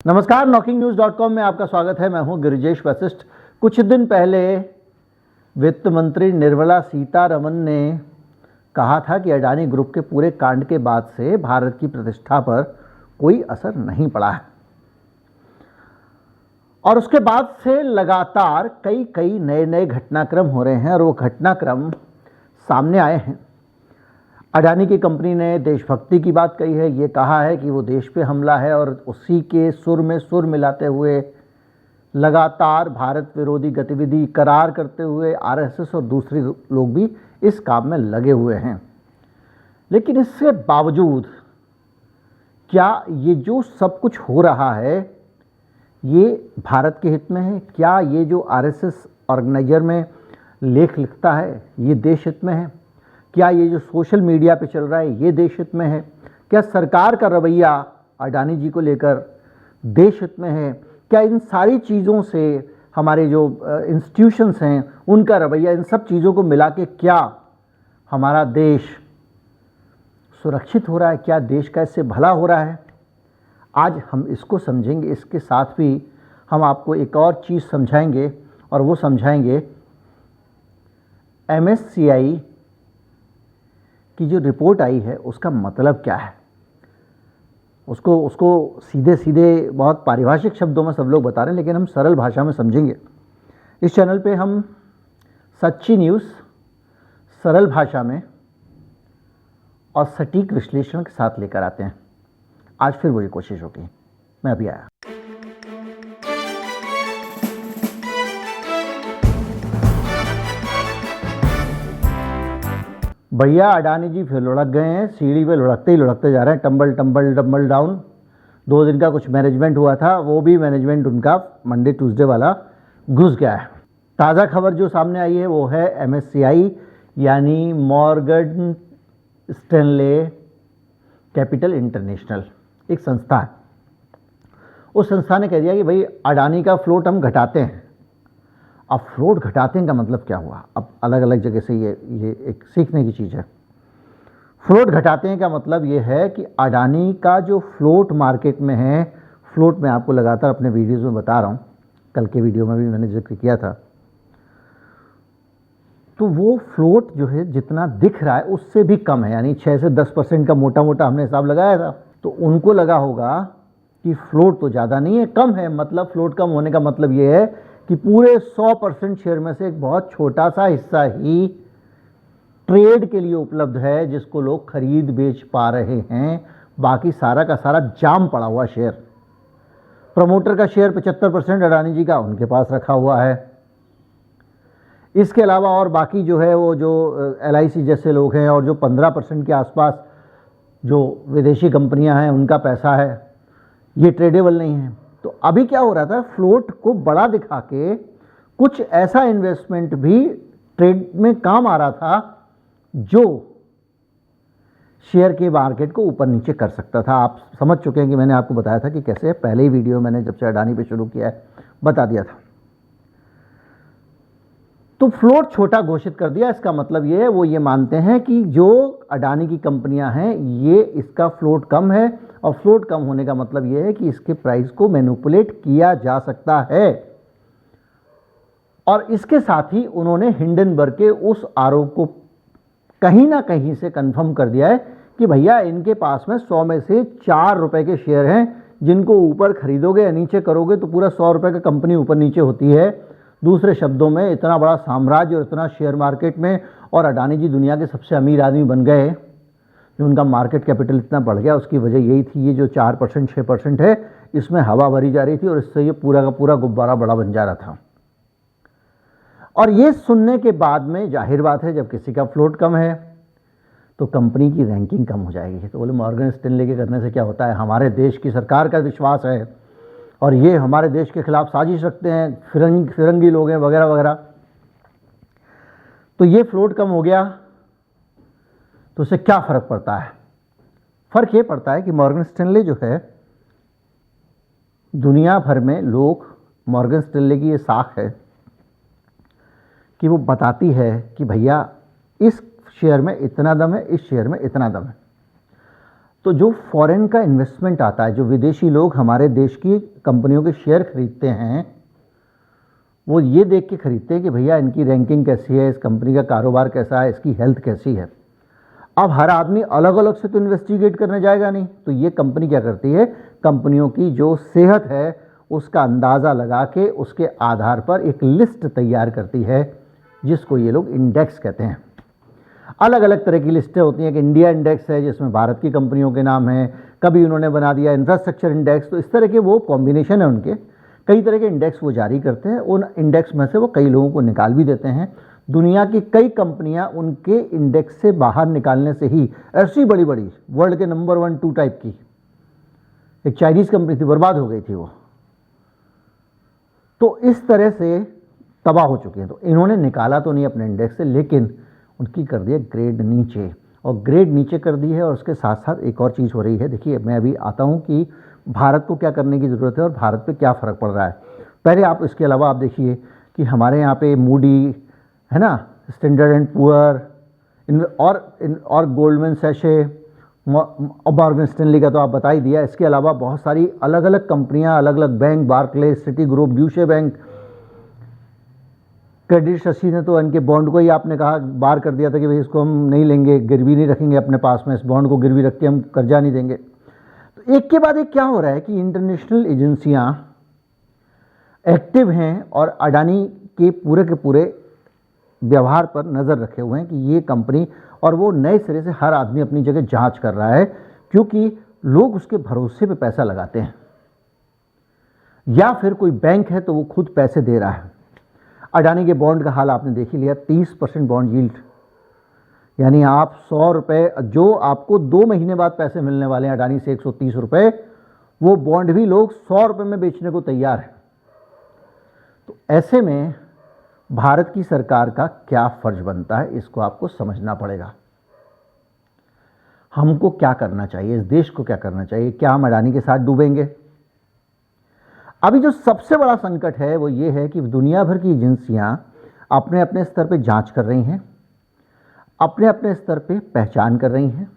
नमस्कार, NockingNews.com में आपका स्वागत है। मैं हूं गिरिजेश वशिष्ठ। कुछ दिन पहले वित्त मंत्री निर्मला सीतारमण ने कहा था कि अडानी ग्रुप के पूरे कांड के बाद से भारत की प्रतिष्ठा पर कोई असर नहीं पड़ा है और उसके बाद से लगातार कई नए घटनाक्रम हो रहे हैं और वो घटनाक्रम सामने आए हैं। अडानी की कंपनी ने देशभक्ति की बात कही है, ये कहा है कि वो देश पे हमला है और उसी के सुर में सुर मिलाते हुए लगातार भारत विरोधी गतिविधि करार करते हुए आरएसएस और दूसरे लोग भी इस काम में लगे हुए हैं। लेकिन इसके बावजूद क्या ये जो सब कुछ हो रहा है ये भारत के हित में है? क्या ये जो आरएसएस ऑर्गेनाइजर में लेख लिखता है ये देश हित में है? क्या ये जो सोशल मीडिया पे चल रहा है ये देश हित में है? क्या सरकार का रवैया अडानी जी को लेकर देश हित में है? क्या इन सारी चीज़ों से हमारे जो इंस्टीट्यूशंस हैं उनका रवैया, इन सब चीज़ों को मिला के क्या हमारा देश सुरक्षित हो रहा है? क्या देश का इससे भला हो रहा है? आज हम इसको समझेंगे। इसके साथ भी हम आपको एक और चीज़ समझाएंगे और वो समझाएंगे MSCI की जो रिपोर्ट आई है उसका मतलब क्या है। उसको सीधे सीधे बहुत पारिभाषिक शब्दों में सब लोग बता रहे हैं, लेकिन हम सरल भाषा में समझेंगे। इस चैनल पे हम सच्ची न्यूज़ सरल भाषा में और सटीक विश्लेषण के साथ लेकर आते हैं। आज फिर वही कोशिश होगी। मैं अभी आया। भैया अडानी जी फिर लुढ़क गए हैं। सीढ़ी पे लुढ़कते जा रहे हैं, टम्बल डाउन। 2 दिन का कुछ मैनेजमेंट हुआ था, वो भी मैनेजमेंट उनका मंडे ट्यूसडे वाला घुस गया है। ताज़ा खबर जो सामने आई है वो है MSCI यानी मॉर्गन स्टैनले कैपिटल इंटरनेशनल, एक संस्था है। उस संस्था ने कह दिया कि भाई अडानी का फ्लोट हम घटाते हैं। अब फ्लोट घटाते हैं का मतलब क्या हुआ? अब अलग अलग जगह से ये एक सीखने की चीज़ है। फ्लोट घटाते हैं का मतलब ये है कि अडानी का जो फ्लोट मार्केट में है, फ्लोट में आपको लगातार अपने वीडियोज़ में बता रहा हूँ, कल के वीडियो में भी मैंने जिक्र किया था, तो वो फ्लोट जो है जितना दिख रहा है उससे भी कम है। यानी 6 से 10% का मोटा हमने हिसाब लगाया था। तो उनको लगा होगा कि फ्लोट तो ज़्यादा नहीं है, कम है। मतलब फ्लोट कम होने का मतलब ये है कि पूरे 100% शेयर में से एक बहुत छोटा सा हिस्सा ही ट्रेड के लिए उपलब्ध है, जिसको लोग खरीद बेच पा रहे हैं। बाकी सारा का सारा जाम पड़ा हुआ शेयर। प्रमोटर का शेयर 75% अडानी जी का उनके पास रखा हुआ है। इसके अलावा और बाकी जो है वो जो LIC जैसे लोग हैं और जो 15% के आसपास जो विदेशी कंपनियां हैं उनका पैसा है, ये ट्रेडेबल नहीं है। तो अभी क्या हो रहा था, फ्लोट को बड़ा दिखा के कुछ ऐसा इन्वेस्टमेंट भी ट्रेड में काम आ रहा था जो शेयर के मार्केट को ऊपर नीचे कर सकता था। आप समझ चुके हैं कि मैंने आपको बताया था कि कैसे, पहले ही वीडियो मैंने जब से अडानी पे शुरू किया है बता दिया था। तो फ्लोट छोटा घोषित कर दिया। इसका मतलब ये है, वो ये मानते हैं कि जो अडानी की कंपनियां हैं ये इसका फ्लोट कम है और फ्लोट कम होने का मतलब ये है कि इसके प्राइस को मैनिपुलेट किया जा सकता है। और इसके साथ ही उन्होंने हिंडनबर्ग के उस आरोप को कहीं ना कहीं से कंफर्म कर दिया है कि भैया इनके पास में 100 में से 4 रुपए के शेयर हैं, जिनको ऊपर खरीदोगे या नीचे करोगे तो पूरा 100 रुपए का कंपनी ऊपर नीचे होती है। दूसरे शब्दों में इतना बड़ा साम्राज्य और इतना शेयर मार्केट में, और अडानी जी दुनिया के सबसे अमीर आदमी बन गए, जो उनका मार्केट कैपिटल इतना बढ़ गया, उसकी वजह यही थी ये जो 4% 6% है इसमें हवा भरी जा रही थी और इससे ये पूरा का पूरा गुब्बारा बड़ा बन जा रहा था। और ये सुनने के बाद में जाहिर बात है जब किसी का फ्लोट कम है तो कंपनी की रैंकिंग कम हो जाएगी। तो बोले मॉर्गन स्टैनले के करने से क्या होता है, हमारे देश की सरकार का विश्वास है और ये हमारे देश के खिलाफ साजिश रखते हैं, फिरंगी लोग हैं वगैरह वगैरह। तो ये फ्लोट कम हो गया तो उससे क्या फ़र्क पड़ता है? फ़र्क ये पड़ता है कि मॉर्गन स्टैनले जो है, दुनिया भर में लोग, मॉर्गन स्टैनले की ये साख है कि वो बताती है कि भैया इस शेयर में इतना दम है, इस शेयर में इतना दम है। तो जो फॉरेन का इन्वेस्टमेंट आता है, जो विदेशी लोग हमारे देश की कंपनियों के शेयर खरीदते हैं, वो ये देख के खरीदते हैं कि भैया इनकी रैंकिंग कैसी है, इस कंपनी का कारोबार कैसा है, इसकी हेल्थ कैसी है। अब हर आदमी अलग अलग से तो इन्वेस्टिगेट करने जाएगा नहीं, तो ये कंपनी क्या करती है, कंपनियों की जो सेहत है उसका अंदाज़ा लगा के उसके आधार पर एक लिस्ट तैयार करती है, जिसको ये लोग इंडेक्स कहते हैं। अलग अलग तरह की लिस्टें होती हैं कि इंडिया इंडेक्स है जिसमें भारत की कंपनियों के नाम हैं, कभी उन्होंने बना दिया इंफ्रास्ट्रक्चर इंडेक्स, तो इस तरह के वो कॉम्बिनेशन है उनके, कई तरह के इंडेक्स वो जारी करते हैं। उन इंडेक्स में से वो कई लोगों को निकाल भी देते हैं। दुनिया की कई कंपनियां उनके इंडेक्स से बाहर निकालने से ही, ऐसी बड़ी बड़ी वर्ल्ड के नंबर 1 2 टाइप की एक चाइनीज़ कंपनी थी, बर्बाद हो गई थी वो, तो इस तरह से तबाह हो चुकी हैं। तो इन्होंने निकाला तो नहीं अपने इंडेक्स से, लेकिन उनकी कर दिया ग्रेड नीचे, और ग्रेड नीचे कर दी है। और उसके साथ साथ एक और चीज़ हो रही है, देखिए मैं अभी आता हूँ कि भारत को क्या करने की ज़रूरत है और भारत पे क्या फ़र्क पड़ रहा है। पहले आप इसके अलावा आप देखिए कि हमारे यहाँ पे मूडी है ना, स्टैंडर्ड एंड पुअर और गोल्डमैन सैशे और मॉर्गन स्टैनली का तो आप बता ही दिया। इसके अलावा बहुत सारी अलग अलग कंपनियां, अलग अलग bank, Barclays, Citigroup, Deutsche Bank, Credit Suisse ने तो इनके बॉन्ड को ही आपने कहा बार कर दिया था कि भाई इसको हम नहीं लेंगे, गिरवी नहीं रखेंगे अपने पास में, इस बॉन्ड को गिरवी रख के हम कर्जा नहीं देंगे। तो एक के बाद एक क्या हो रहा है कि इंटरनेशनल एजेंसियां एक्टिव हैं और अडानी के पूरे व्यवहार पर नज़र रखे हुए हैं कि ये कंपनी, और वो नए सिरे से हर आदमी अपनी जगह जांच कर रहा है, क्योंकि लोग उसके भरोसे पे पैसा लगाते हैं, या फिर कोई बैंक है तो वो खुद पैसे दे रहा है। अडानी के बॉन्ड का हाल आपने देख ही लिया, 30% बॉन्ड यील्ड, यानी आप 100 रुपये, जो आपको 2 महीने बाद पैसे मिलने वाले हैं अडानी से 130 रुपये, वो बॉन्ड भी लोग 100 रुपये में बेचने को तैयार है। तो ऐसे में भारत की सरकार का क्या फर्ज बनता है, इसको आपको समझना पड़ेगा। हमको क्या करना चाहिए, इस देश को क्या करना चाहिए? क्या हम अडानी के साथ डूबेंगे? अभी जो सबसे बड़ा संकट है वो ये है कि दुनिया भर की एजेंसियां अपने अपने स्तर पे जांच कर रही हैं, अपने अपने स्तर पे पहचान कर रही हैं,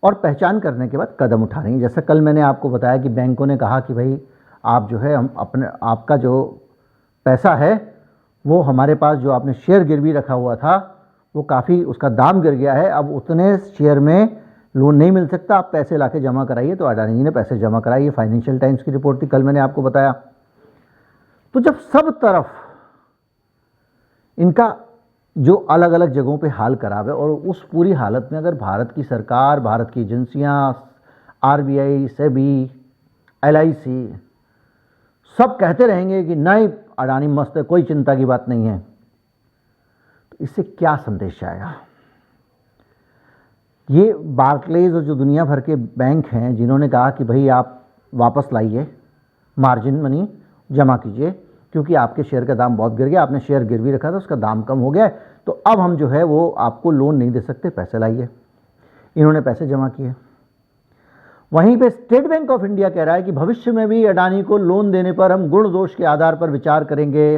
और पहचान करने के बाद कदम उठा रही हैं। जैसे कल मैंने आपको बताया कि बैंकों ने कहा कि भाई आप जो है, हम अपने आपका जो पैसा है वो हमारे पास, जो आपने शेयर गिरवी रखा हुआ था वो काफ़ी उसका दाम गिर गया है, अब उतने शेयर में लोन नहीं मिल सकता, आप पैसे लाके जमा कराइए। तो अडानी जी ने पैसे जमा कराए, ये फाइनेंशियल टाइम्स की रिपोर्ट थी, कल मैंने आपको बताया। तो जब सब तरफ इनका जो अलग अलग जगहों पे हाल खराब है, और उस पूरी हालत में अगर भारत की सरकार, भारत की एजेंसियां, आरबीआई, सेबी, एलआईसी सब कहते रहेंगे कि नहीं अडानी मस्त है, कोई चिंता की बात नहीं है, तो इससे क्या संदेश आएगा? ये बार्कलेज और जो दुनिया भर के बैंक हैं जिन्होंने कहा कि भाई आप वापस लाइए, मार्जिन मनी जमा कीजिए, क्योंकि आपके शेयर का दाम बहुत गिर गया, आपने शेयर गिरवी रखा था, उसका दाम कम हो गया है, तो अब हम जो है वो आपको लोन नहीं दे सकते, पैसे लाइए। इन्होंने पैसे जमा किए। वहीं पे स्टेट बैंक ऑफ इंडिया कह रहा है कि भविष्य में भी अडानी को लोन देने पर हम गुण दोष के आधार पर विचार करेंगे।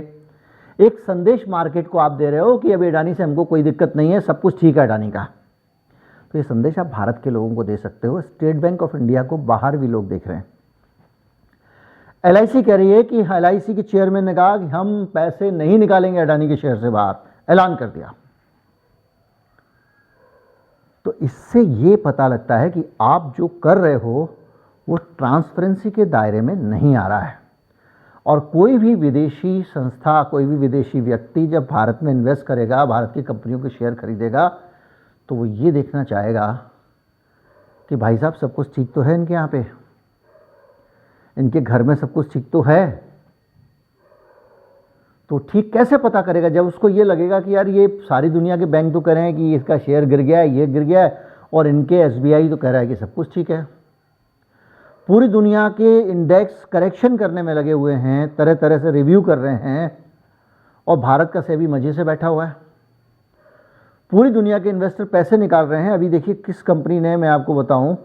एक संदेश मार्केट को आप दे रहे हो कि अभी अडानी से हमको कोई दिक्कत नहीं है, सब कुछ ठीक है अडानी का। तो ये संदेश आप भारत के लोगों को दे सकते हो। स्टेट बैंक ऑफ इंडिया को बाहर भी लोग देख रहे हैं। एलआईसी कह रही है कि एलआईसी के चेयरमैन ने कहा कि हम पैसे नहीं निकालेंगे अडानी के शेयर से बाहर, ऐलान कर दिया। तो इससे ये पता लगता है कि आप जो कर रहे हो वो ट्रांसपेरेंसी के दायरे में नहीं आ रहा है। और कोई भी विदेशी संस्था, कोई भी विदेशी व्यक्ति जब भारत में इन्वेस्ट करेगा, भारत की कंपनियों के शेयर खरीदेगा, तो वो ये देखना चाहेगा कि भाई साहब सब कुछ ठीक तो है इनके यहाँ पे, इनके घर में सब कुछ ठीक तो है। तो ठीक कैसे पता करेगा? जब उसको ये लगेगा कि यार ये सारी दुनिया के बैंक तो कह रहे हैं कि इसका शेयर गिर गया है, ये गिर गया है, और इनके एसबीआई तो कह रहा है कि सब कुछ ठीक है। पूरी दुनिया के इंडेक्स करेक्शन करने में लगे हुए हैं, तरह तरह से रिव्यू कर रहे हैं, और भारत का सेबी मजे से बैठा हुआ है। पूरी दुनिया के इन्वेस्टर पैसे निकाल रहे हैं। अभी देखिए किस कंपनी ने, मैं आपको बताऊं,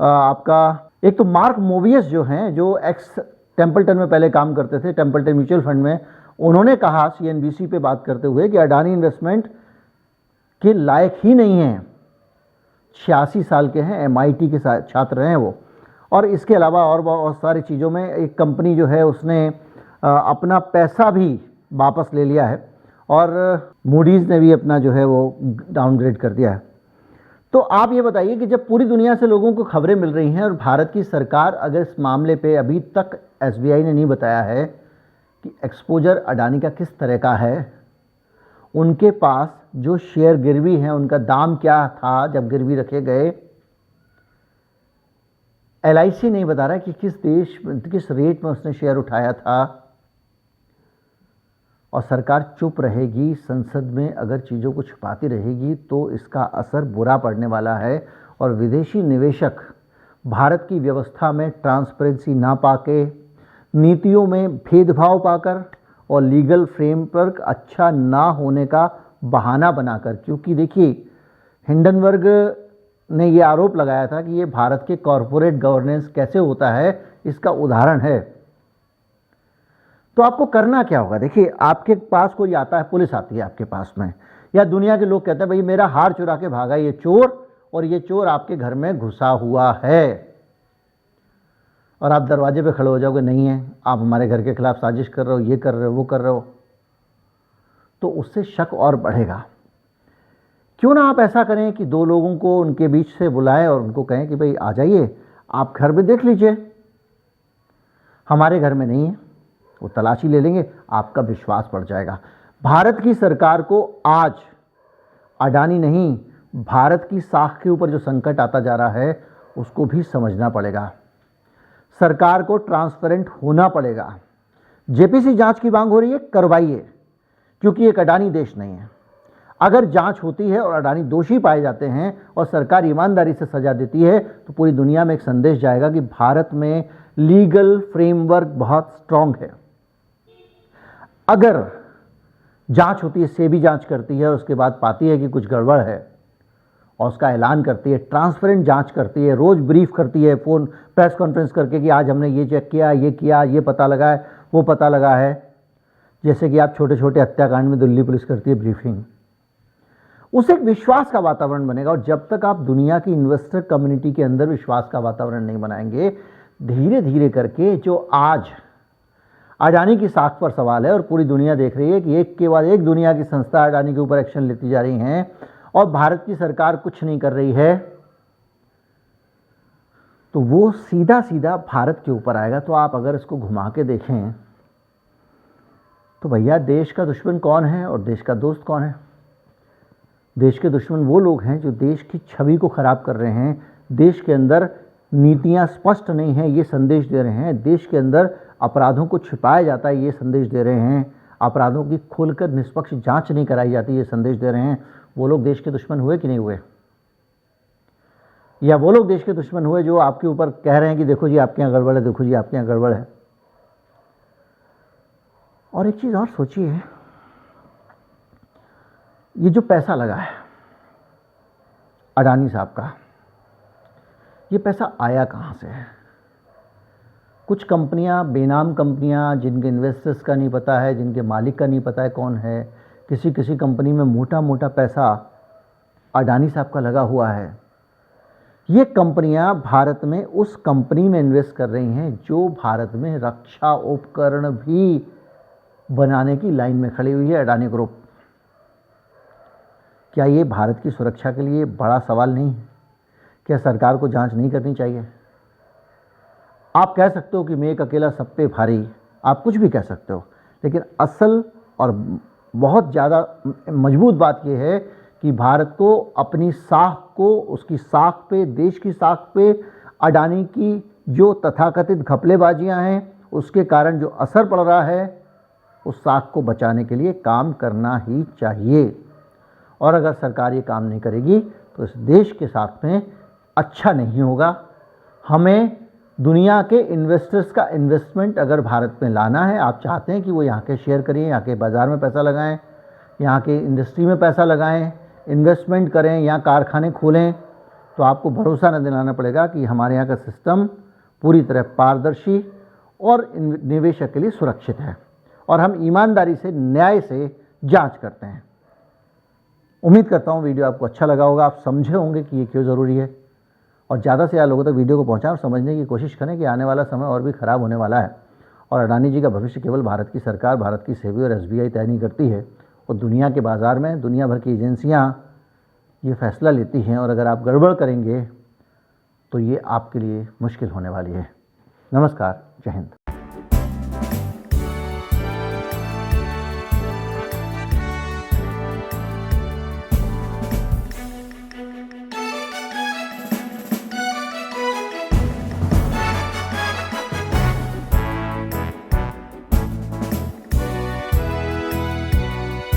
आपका एक तो मार्क मोवियस जो हैं, जो एक्स टेम्पल्टन में पहले काम करते थे, टेम्पल्टन म्यूचुअल फंड में, उन्होंने कहा सीएनबीसी पे बात करते हुए कि अडानी इन्वेस्टमेंट के लायक ही नहीं है। 86 साल के हैं, MIT के छात्र हैं वो। और इसके अलावा और बहुत सारी चीज़ों में एक कंपनी जो है उसने अपना पैसा भी वापस ले लिया है और मूडीज़ ने भी अपना जो है वो डाउनग्रेड कर दिया है। तो आप ये बताइए कि जब पूरी दुनिया से लोगों को खबरें मिल रही हैं और भारत की सरकार अगर इस मामले पे अभी तक SBI ने नहीं बताया है कि एक्सपोजर अडानी का किस तरह का है, उनके पास जो शेयर गिरवी हैं उनका दाम क्या था जब गिरवी रखे गए, LIC नहीं बता रहा कि किस रेट में उसने शेयर उठाया था, और सरकार चुप रहेगी, संसद में अगर चीज़ों को छुपाती रहेगी तो इसका असर बुरा पड़ने वाला है। और विदेशी निवेशक भारत की व्यवस्था में ट्रांसपेरेंसी ना पाके, नीतियों में भेदभाव पाकर और लीगल फ्रेमवर्क अच्छा ना होने का बहाना बनाकर, क्योंकि देखिए हिंडनबर्ग ने ये आरोप लगाया था कि ये भारत के कॉरपोरेट गवर्नेंस कैसे होता है इसका उदाहरण है। तो आपको करना क्या होगा? देखिए आपके पास कोई आता है, पुलिस आती है आपके पास में, या दुनिया के लोग कहते हैं भाई मेरा हार चुरा के भागा ये चोर, और ये चोर आपके घर में घुसा हुआ है, और आप दरवाजे पे खड़े हो जाओगे, नहीं है आप हमारे घर के खिलाफ साजिश कर रहे हो, ये कर रहे हो, वो कर रहे हो, तो उससे शक और बढ़ेगा। क्यों ना आप ऐसा करें कि दो लोगों को उनके बीच से बुलाएं और उनको कहें कि भाई आ जाइए, आप घर में देख लीजिए, हमारे घर में नहीं है, वो तलाशी ले लेंगे, आपका विश्वास बढ़ जाएगा। भारत की सरकार को आज अडानी नहीं, भारत की साख के ऊपर जो संकट आता जा रहा है उसको भी समझना पड़ेगा। सरकार को ट्रांसपेरेंट होना पड़ेगा। JPC जांच की मांग हो रही है, करवाइए, क्योंकि एक अडानी देश नहीं है। अगर जांच होती है और अडानी दोषी पाए जाते हैं और सरकार ईमानदारी से सजा देती है तो पूरी दुनिया में एक संदेश जाएगा कि भारत में लीगल फ्रेमवर्क बहुत स्ट्रांग है। अगर जांच होती है, सेबी जांच करती है और उसके बाद पाती है कि कुछ गड़बड़ है और उसका ऐलान करती है, ट्रांसपेरेंट जांच करती है, रोज़ ब्रीफ करती है, फ़ोन प्रेस कॉन्फ्रेंस करके कि आज हमने ये चेक किया, ये किया, ये पता लगा है, वो पता लगा है, जैसे कि आप छोटे छोटे हत्याकांड में दिल्ली पुलिस करती है ब्रीफिंग, उसे एक विश्वास का वातावरण बनेगा। और जब तक आप दुनिया की इन्वेस्टर कम्युनिटी के अंदर विश्वास का वातावरण नहीं बनाएंगे, धीरे धीरे करके जो आज अडानी की साख पर सवाल है और पूरी दुनिया देख रही है कि एक के बाद एक दुनिया की संस्था अडानी के ऊपर एक्शन लेती जा रही हैं और भारत की सरकार कुछ नहीं कर रही है, तो वो सीधा सीधा भारत के ऊपर आएगा। तो आप अगर इसको घुमा के देखें तो भैया देश का दुश्मन कौन है और देश का दोस्त कौन है? देश के दुश्मन वो लोग हैं जो देश की छवि को खराब कर रहे हैं, देश के अंदर नीतियां स्पष्ट नहीं हैं ये संदेश दे रहे हैं, देश के अंदर अपराधों को छिपाया जाता है ये संदेश दे रहे हैं, अपराधों की खुलकर निष्पक्ष जांच नहीं कराई जाती ये संदेश दे रहे हैं। वो लोग देश के दुश्मन हुए कि नहीं हुए? या वो लोग देश के दुश्मन हुए जो आपके ऊपर कह रहे हैं कि देखो जी आपके यहाँ गड़बड़ है, देखो जी आपके यहाँ गड़बड़ है। और एक चीज़ और सोचिए, ये जो पैसा लगा है अडानी साहब का, ये पैसा आया कहाँ से है? कुछ कंपनियां, बेनाम कंपनियां जिनके इन्वेस्टर्स का नहीं पता है, जिनके मालिक का नहीं पता है कौन है, किसी कंपनी में मोटा मोटा पैसा अडानी साहब का लगा हुआ है। ये कंपनियां भारत में उस कंपनी में इन्वेस्ट कर रही हैं जो भारत में रक्षा उपकरण भी बनाने की लाइन में खड़ी हुई है, अडानी ग्रुप। क्या ये भारत की सुरक्षा के लिए बड़ा सवाल नहीं है? क्या सरकार को जांच नहीं करनी चाहिए? आप कह सकते हो कि मैं एक अकेला सब पे भारी, आप कुछ भी कह सकते हो, लेकिन असल और बहुत ज़्यादा मजबूत बात यह है कि भारत को अपनी साख को, उसकी साख पे, देश की साख पे अडानी की जो तथाकथित घपलेबाजियां हैं उसके कारण जो असर पड़ रहा है, उस साख को बचाने के लिए काम करना ही चाहिए। और अगर सरकार ये काम नहीं करेगी तो इस देश के साथ में अच्छा नहीं होगा। हमें दुनिया के इन्वेस्टर्स का इन्वेस्टमेंट अगर भारत में लाना है, आप चाहते हैं कि वो यहाँ के शेयर करें, यहाँ के बाज़ार में पैसा लगाएं, यहाँ के इंडस्ट्री में पैसा लगाएं, इन्वेस्टमेंट करें, यहाँ कारखाने खोलें, तो आपको भरोसा न दिलाना पड़ेगा कि हमारे यहाँ का सिस्टम पूरी तरह पारदर्शी और निवेशक के लिए सुरक्षित है और हम ईमानदारी से, न्याय से जांच करते हैं। उम्मीद करता हूँ वीडियो आपको अच्छा लगा होगा, आप समझे होंगे कि ये क्यों ज़रूरी है, और ज़्यादा से ज़्यादा लोगों तक वीडियो को पहुँचाएं और समझने की कोशिश करें कि आने वाला समय और भी ख़राब होने वाला है और अडानी जी का भविष्य केवल भारत की सरकार, भारत की सेबी और एसबीआई तय नहीं करती है, और दुनिया के बाज़ार में दुनिया भर की एजेंसियाँ ये फैसला लेती हैं, और अगर आप गड़बड़ करेंगे तो ये आपके लिए मुश्किल होने वाली है। नमस्कार, जय हिंद।